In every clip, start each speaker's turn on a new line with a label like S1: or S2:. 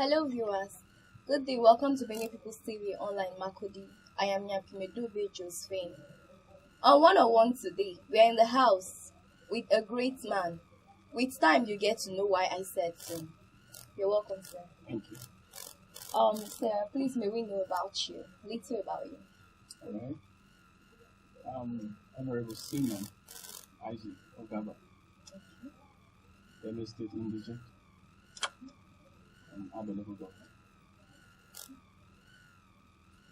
S1: Hello viewers, good day, welcome to Many People's TV online makurdi. I am Nyamkyume Doobee Josephine. On 101 today, we are in the house with a great man. With time, you get to know why I said so. You're welcome, sir.
S2: Thank you.
S1: Sir, please may we know about you, little about you.
S2: All right. Honorable Simeon, Isaac Ogaba, Benue State Indigent, and available government.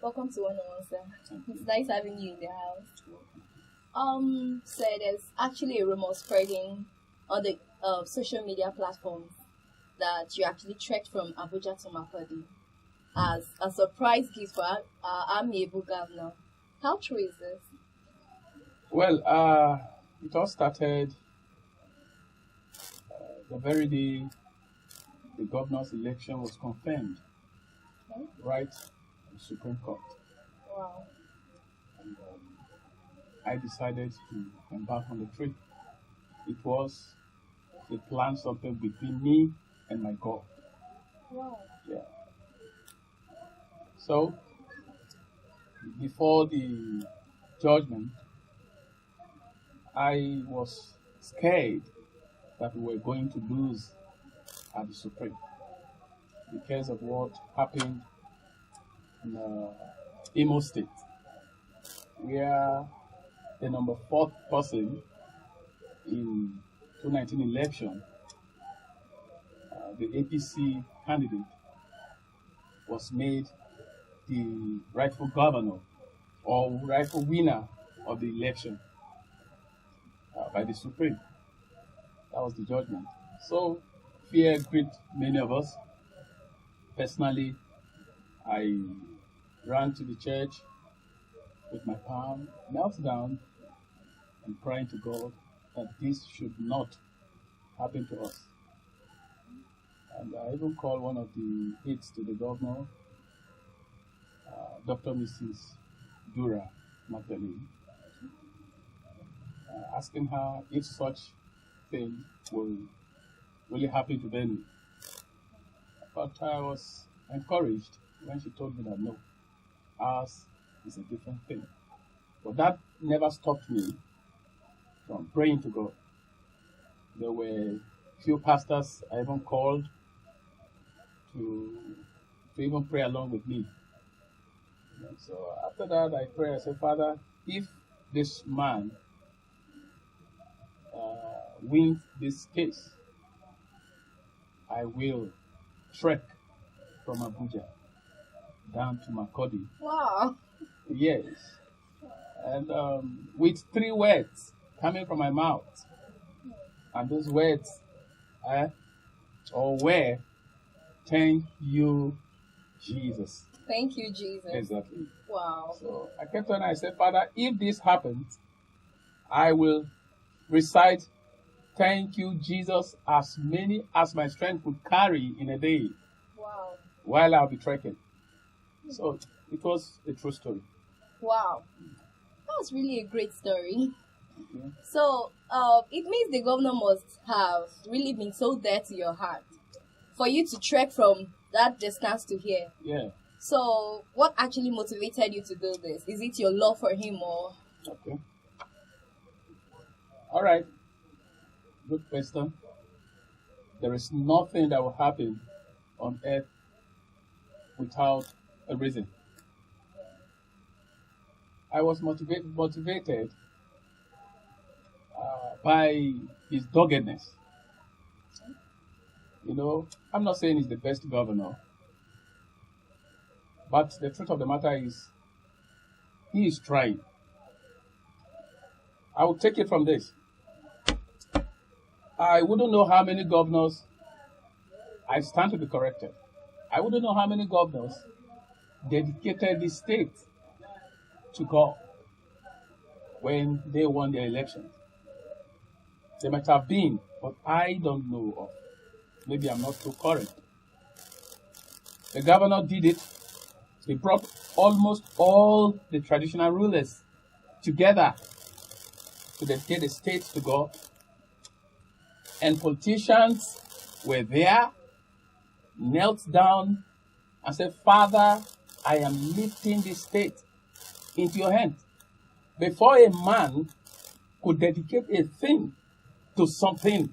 S1: Welcome to 101, sir.
S2: Thank you.
S1: It's nice having you in the house. Sir, there's actually a rumor spreading on the social media platforms that you actually trekked from Abuja to Makurdi as a surprise gift for our amiable governor. How true is this?
S2: Well, it all started the very day the governor's election was confirmed,
S1: Okay.
S2: right? The Supreme Court.
S1: Wow.
S2: And I decided to embark on the trip. It was a plan something between me and my God.
S1: Wow.
S2: Yeah. So, before the judgment, I was scared that we were going to lose at the Supreme because of what happened in Imo State, where the number 4th person in 2019 election, the APC candidate, was made the rightful governor or rightful winner of the election by the Supreme. That was the judgment. So fear gripped many of us. Personally, I ran to the church with my palm, knelt down, and praying to God that this should not happen to us. And I even called one of the aides to the governor, Dr. Mrs. Dura Magdalene, asking her if such thing will really happen to Benue. But I was encouraged when she told me that no, ours is a different thing. But that never stopped me from praying to God. There were few pastors I even called to even pray along with me. And so after that, I prayed. I said, Father, if this man wins this case, I will trek from Abuja down to Makurdi.
S1: Wow.
S2: Yes. And with 3 words coming from my mouth. And those words were, thank you, Jesus.
S1: Thank you, Jesus.
S2: Exactly.
S1: Wow.
S2: So I kept on, I said, Father, if this happens, I will recite thank you, Jesus, as many as my strength could carry in a day
S1: Wow.
S2: while I'll be trekking. So it was a true story.
S1: Wow. That was really a great story.
S2: Yeah.
S1: So, it means the governor must have really been so dear to your heart for you to trek from that distance to here.
S2: Yeah.
S1: So, what actually motivated you to do this? Is it your love for him or?
S2: Okay. All right. Good question. There is nothing that will happen on earth without a reason. I was motivated by his doggedness. You know, I'm not saying he's the best governor, but the truth of the matter is, he is trying. I will take it from this. I wouldn't know how many governors, I stand to be corrected, I wouldn't know how many governors dedicated the state to God when they won their elections. There might have been, but I don't know of. Maybe I'm not so current. The governor did it. He brought almost all the traditional rulers together to dedicate the state to God. And politicians were there. knelt down and said, Father, I am lifting this state into your hand. Before a man could dedicate a thing to something,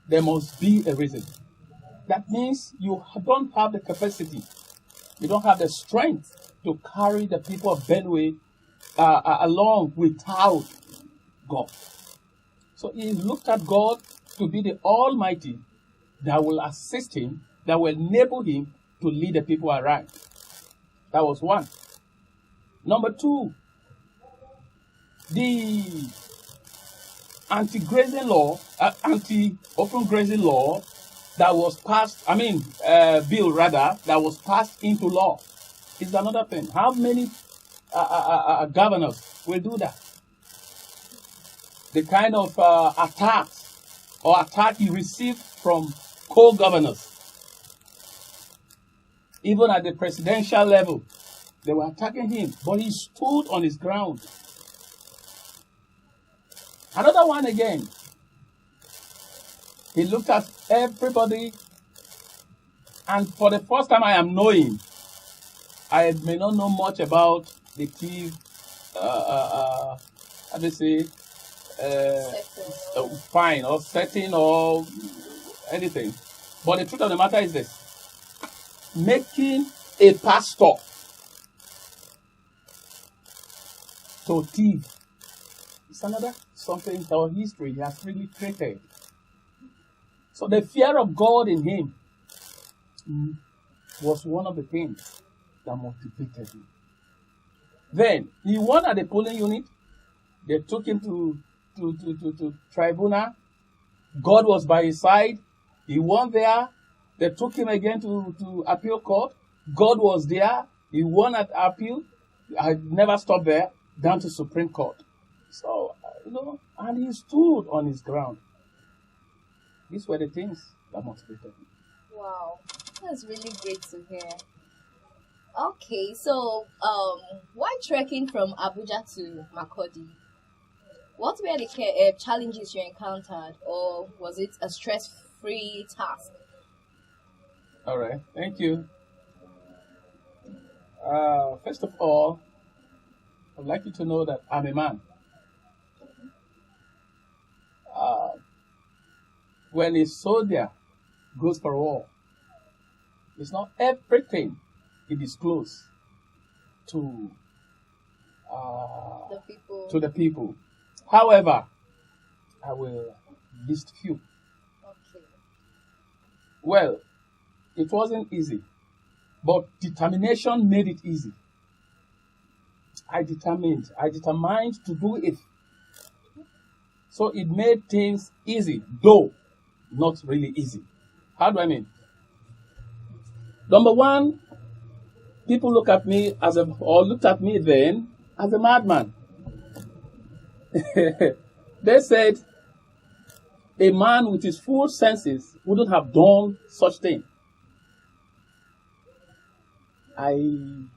S2: there must be a reason. That means you don't have the capacity, you don't have the strength to carry the people of Benue along without God. So he looked at God to be the Almighty that will assist him, that will enable him to lead the people aright. That was one. Number two, the anti-grazing law, anti-open grazing law that was passed, bill rather, that was passed into law is another thing. How many governors will do that? The kind of attack he received from co-governors. Even at the presidential level, they were attacking him, but he stood on his ground. Another one again, he looked at everybody, and for the first time I am knowing, I may not know much about the key, how do you say, fine or setting or anything. But the truth of the matter is this: making a pastor to thief is another something our history has really created. So the fear of God in him was one of the things that motivated him. Then he won at the polling unit. They took him to tribunal. God was by his side. He won there. They took him again to appeal court. God was there. He won at appeal. I never stopped there. Down to Supreme Court. So, and he stood on his ground. These were the things that motivated him.
S1: Wow, that's really great to hear. Okay, so why trekking from Abuja to Makurdi? What were the challenges you encountered, or was it a stress-free task?
S2: All right, thank you. First of all, I'd like you to know that I'm a man. When a soldier goes for war, it's not everything he discloses to the people. However, I will list few.
S1: Okay.
S2: Well, it wasn't easy, but determination made it easy. I determined to do it. So it made things easy, though not really easy. How do I mean? Number one, people looked at me then as a madman. They said a man with his full senses wouldn't have done such thing. I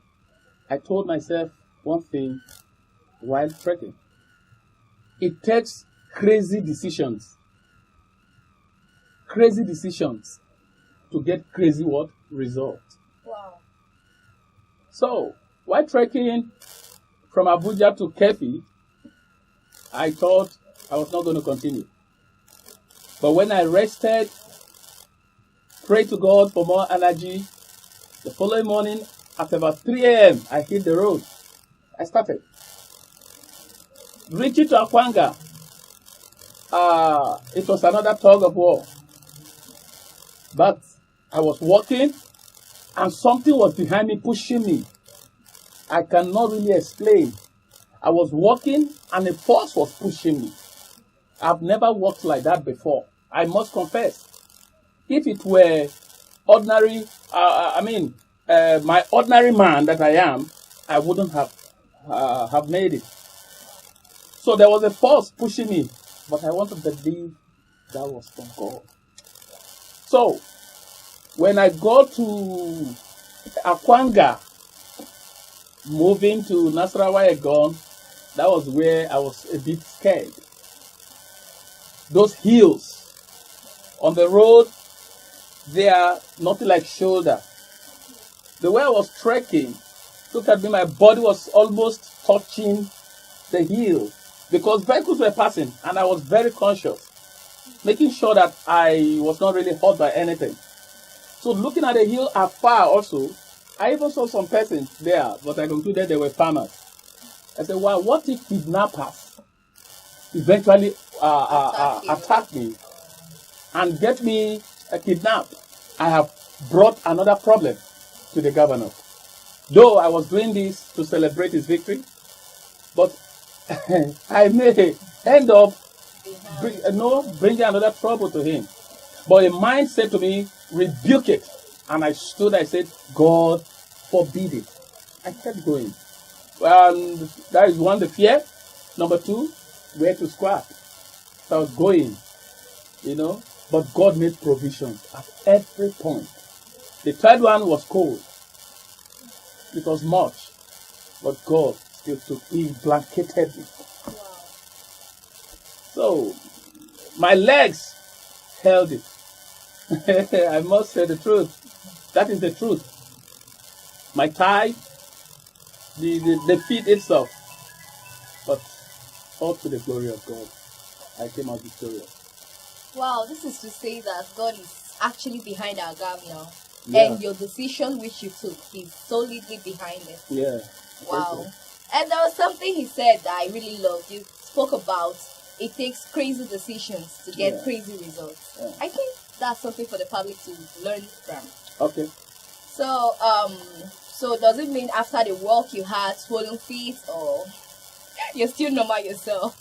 S2: told myself one thing while trekking. It takes crazy decisions to get crazy what? Results.
S1: Wow.
S2: So, while trekking from Abuja to Kefi, I thought I was not going to continue. But when I rested, prayed to God for more energy, the following morning, at about 3 a.m., I hit the road. I started. Reaching to Akwanga, it was another tug of war. But I was walking, and something was behind me, pushing me. I cannot really explain. I was walking, and a force was pushing me. I've never walked like that before. I must confess. If it were ordinary, my ordinary man that I am, I wouldn't have made it. So there was a force pushing me, but I want to believe that was from God. So when I got to Akwanga, moving to Nasarawa Egon, that was where I was a bit scared. Those hills on the road, They are nothing like shoulder. The way I was trekking, look at me, my body was almost touching the hill because vehicles were passing and I was very conscious, making sure that I was not really hurt by anything. So looking at the hill afar also, I even saw some persons there, but I concluded they were farmers. I said, well, what if kidnappers eventually attack me and get me kidnapped? I have brought another problem to the governor. Though I was doing this to celebrate his victory, but I may end up bringing another trouble to him. But a mind said to me, rebuke it. And I stood, I said, God forbid it. I kept going. And that is one, the fear. Number two, where to scrap. So I was going, but God made provisions at every point. The third one was cold. It was much, but God still took, He blanketed me.
S1: Wow.
S2: So, my legs held it. I must say the truth. That is the truth. My thigh, the feet itself. But all to the glory of God, I came out victorious.
S1: Wow, this is to say that God is actually behind our governor.
S2: Yeah.
S1: And your decision which you took, He's solidly behind it.
S2: Yeah.
S1: Wow. And there was something he said that I really loved. You spoke about it takes crazy decisions to get crazy results.
S2: Yeah.
S1: I think that's something for the public to learn from.
S2: Okay.
S1: So does it mean after the walk you had swollen feet, or you're still normal yourself?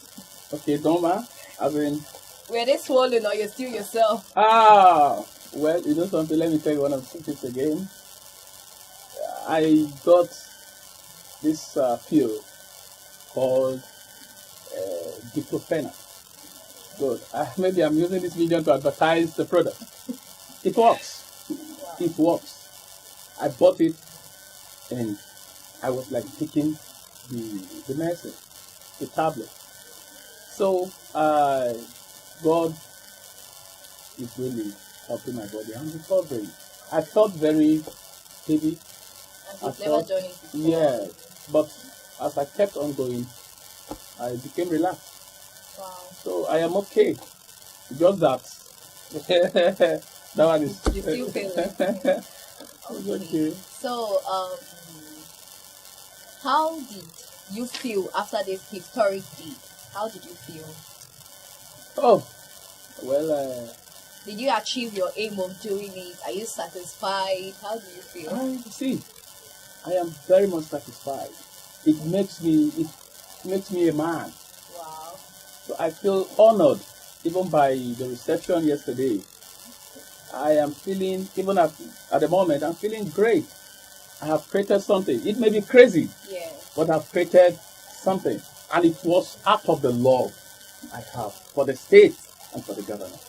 S2: Okay, normal. I mean,
S1: were they swollen or you're still yourself?
S2: Well, you know something, let me tell you one of the things again. I got this pill called diclofenac. Good. Maybe I'm using this medium to advertise the product. It works.
S1: Wow.
S2: It works. I bought it and I was like taking the medicine, the tablet. So God is really helping my body. I'm recovering. I felt very heavy.
S1: And you've never done it before.
S2: Yeah, but as I kept on going, I became relaxed.
S1: Wow.
S2: So I am okay. Just that. That one is.
S1: You still feel it.
S2: Okay.
S1: So, how did you feel after this historic deed? How did you feel?
S2: Oh, well.
S1: Did you achieve your aim of doing it? Are you satisfied? How do you feel?
S2: See, I am very much satisfied. It makes me a man.
S1: Wow.
S2: So I feel honored, even by the reception yesterday. I am feeling, even at the moment, I'm feeling great. I have created something. It may be crazy, but I've created something. And it was out of the love I have for the state and for the government.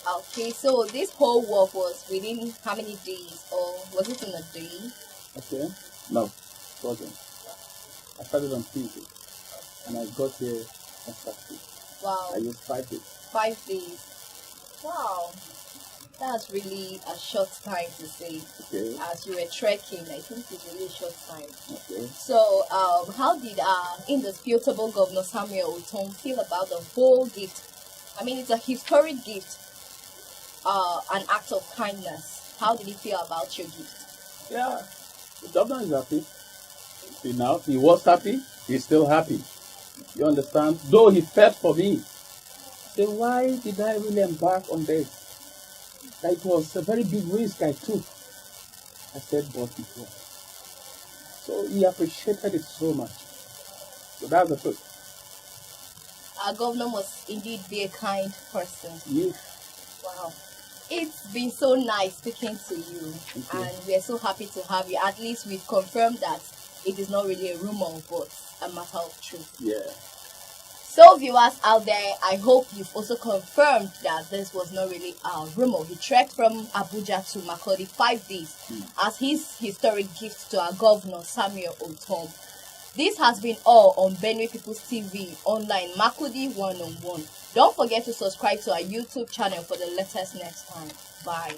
S1: Okay, so this whole work was within how many days, or was it in a day?
S2: Okay, no, it wasn't. I started on Tuesday, and I got here on Saturday.
S1: Wow.
S2: I used 5 days.
S1: 5 days. Wow. That's really a short time to say.
S2: Okay.
S1: As you were trekking, I think it's really a short time.
S2: Okay.
S1: So, how did indisputable Governor Samuel Otom feel about the whole gift? I mean, it's a historic gift, an act of kindness. How did he feel about your gift?
S2: Yeah, the governor is happy. See now, he was happy. He's still happy. You understand? Though he felt for me. Then why did I really embark on this? That it was a very big risk I took. I said, but it was. So he appreciated it so much. So that's the truth.
S1: Our governor must indeed be a kind person.
S2: Yes.
S1: Wow. It's been so nice speaking to you. And we're so happy to have you. At least we've confirmed that it is not really a rumor, but a matter of truth.
S2: Yeah.
S1: So viewers out there, I hope you've also confirmed that this was not really a rumor. He trekked from Abuja to Makurdi 5 days as his historic gift to our governor, Samuel Otom. This has been all on Benue People's TV online, Makurdi 1-on-1. Don't forget to subscribe to our YouTube channel for the latest next time. Bye.